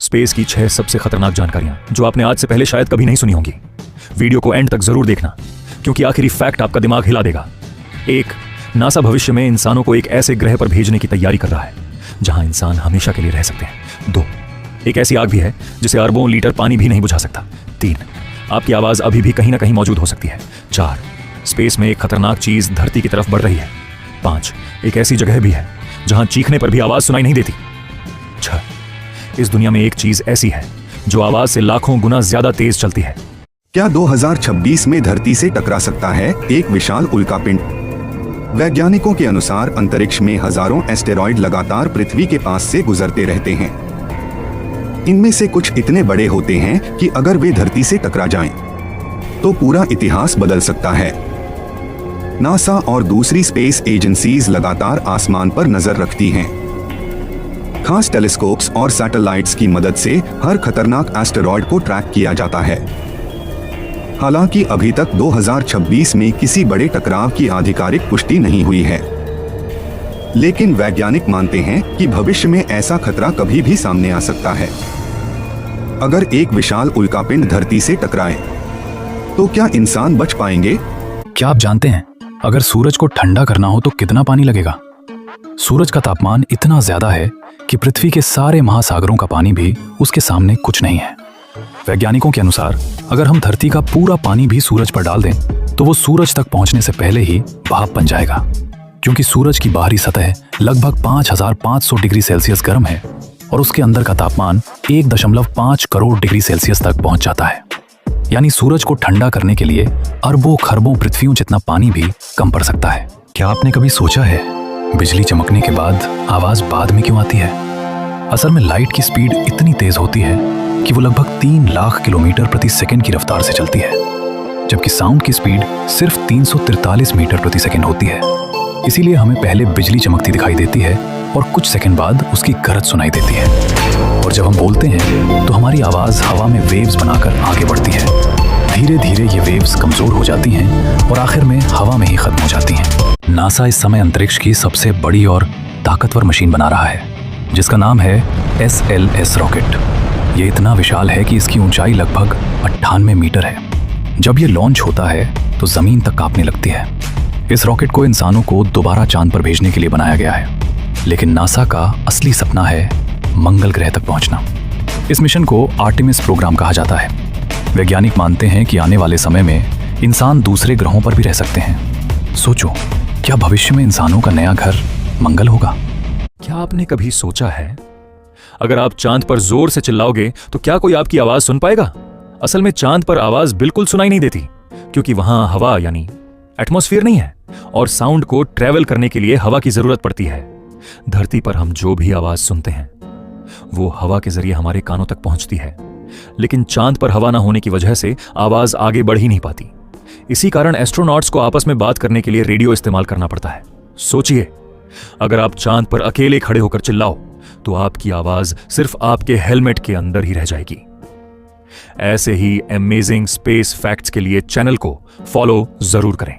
Space की 6 सबसे खतरनाक जानकारियां जो आपने आज से पहले शायद कभी नहीं सुनी होंगी। वीडियो को एंड तक जरूर देखना क्योंकि आखिरी फैक्ट आपका दिमाग हिला देगा। 1. नासा भविष्य में इंसानों को एक ऐसे ग्रह पर भेजने की तैयारी कर रहा है जहां इंसान हमेशा के लिए रह सकते हैं। 2. एक ऐसी आग भी है जिसे अरबों लीटर पानी भी नहीं बुझा सकता। 3. आपकी आवाज अभी भी कहीं ना कहीं मौजूद हो सकती है। 4. स्पेस में एक खतरनाक चीज धरती की तरफ बढ़ रही है। 5. एक ऐसी जगह भी है जहां चीखने पर भी आवाज सुनाई नहीं देती। 6. इस दुनिया में एक चीज ऐसी है जो आवाज से लाखों गुना ज्यादा तेज चलती है। क्या 2026 में धरती से टकरा सकता है एक विशाल उल्कापिंड? वैज्ञानिकों के अनुसार अंतरिक्ष में हजारों एस्टेरॉयड लगातार पृथ्वी के पास से गुजरते रहते हैं। इनमें से कुछ इतने बड़े होते हैं कि अगर वे धरती से टकरा जाएं, तो पूरा इतिहास बदल सकता है। नासा और दूसरी स्पेस एजेंसीज लगातार आसमान पर नजर रखती हैं। खास टेलीस्कोप्स और सैटेलाइट्स की मदद से हर खतरनाक एस्टेरॉयड को ट्रैक किया जाता है। हालांकि अभी तक 2026 में किसी बड़े टकराव की आधिकारिक पुष्टि नहीं हुई है, लेकिन वैज्ञानिक मानते हैं कि भविष्य में ऐसा खतरा कभी भी सामने आ सकता है। अगर एक विशाल उल्कापिंड धरती से टकराए, तो क्या इंसान बच पाएंगे? क्या आप जानते हैं अगर सूरज को ठंडा करना हो तो कितना पानी लगेगा? सूरज का तापमान इतना ज्यादा है कि पृथ्वी के सारे महासागरों का पानी भी उसके सामने कुछ नहीं है। वैज्ञानिकों के अनुसार अगर हम धरती का पूरा पानी भी सूरज पर डाल दें तो वो सूरज तक पहुंचने से पहले ही भाप बन जाएगा, क्योंकि सूरज की बाहरी सतह लगभग 5500 डिग्री सेल्सियस गर्म है और उसके अंदर का तापमान 1.5 करोड़ डिग्री सेल्सियस तक पहुंच जाता है। यानी सूरज को ठंडा करने के लिए अरबों खरबों पृथ्वियों जितना पानी भी कम पड़ सकता है। क्या आपने कभी सोचा है बिजली चमकने के बाद आवाज बाद में क्यों आती है? असल में लाइट की स्पीड इतनी तेज होती है कि वो लगभग 3 लाख किलोमीटर प्रति सेकंड की रफ्तार से चलती है, जबकि साउंड की स्पीड सिर्फ 343 मीटर प्रति सेकंड होती है। इसीलिए हमें पहले बिजली चमकती दिखाई देती है और कुछ सेकंड बाद उसकी गरज सुनाई देती है, और जब हम बोलते हैं तो हमारी आवाज हवा में वेव्स बनाकर आगे बढ़ती है। धीरे धीरे ये वेव्स कमजोर हो जाती हैं और आखिर में हवा में ही खत्म हो जाती हैं। नासा इस समय अंतरिक्ष की सबसे बड़ी और ताकतवर मशीन बना रहा है जिसका नाम है SLS रॉकेट। ये इतना विशाल है कि इसकी ऊंचाई लगभग 98 मीटर है। जब ये लॉन्च होता है तो जमीन तक कांपने लगती है। इस रॉकेट को इंसानों को दोबारा चांद पर भेजने के लिए बनाया गया है, लेकिन नासा का असली सपना है मंगल ग्रह तक पहुंचना। इस मिशन को आर्टेमिस प्रोग्राम कहा जाता है। वैज्ञानिक मानते हैं कि आने वाले समय में इंसान दूसरे ग्रहों पर भी रह सकते हैं। सोचो, क्या भविष्य में इंसानों का नया घर मंगल होगा? क्या आपने कभी सोचा है अगर आप चांद पर जोर से चिल्लाओगे तो क्या कोई आपकी आवाज सुन पाएगा? असल में चांद पर आवाज बिल्कुल सुनाई नहीं देती, क्योंकि वहां हवा यानी एटमॉस्फेयर नहीं है और साउंड को ट्रैवल करने के लिए हवा की जरूरत पड़ती है। धरती पर हम जो भी आवाज सुनते हैं वो हवा के जरिए हमारे कानों तक पहुंचती है, लेकिन चांद पर हवा ना होने की वजह से आवाज आगे बढ़ ही नहीं पाती। इसी कारण एस्ट्रोनॉट्स को आपस में बात करने के लिए रेडियो इस्तेमाल करना पड़ता है। सोचिए, अगर आप चांद पर अकेले खड़े होकर चिल्लाओ तो आपकी आवाज सिर्फ आपके हेलमेट के अंदर ही रह जाएगी। ऐसे ही अमेजिंग स्पेस फैक्ट्स के लिए चैनल को फॉलो जरूर करें।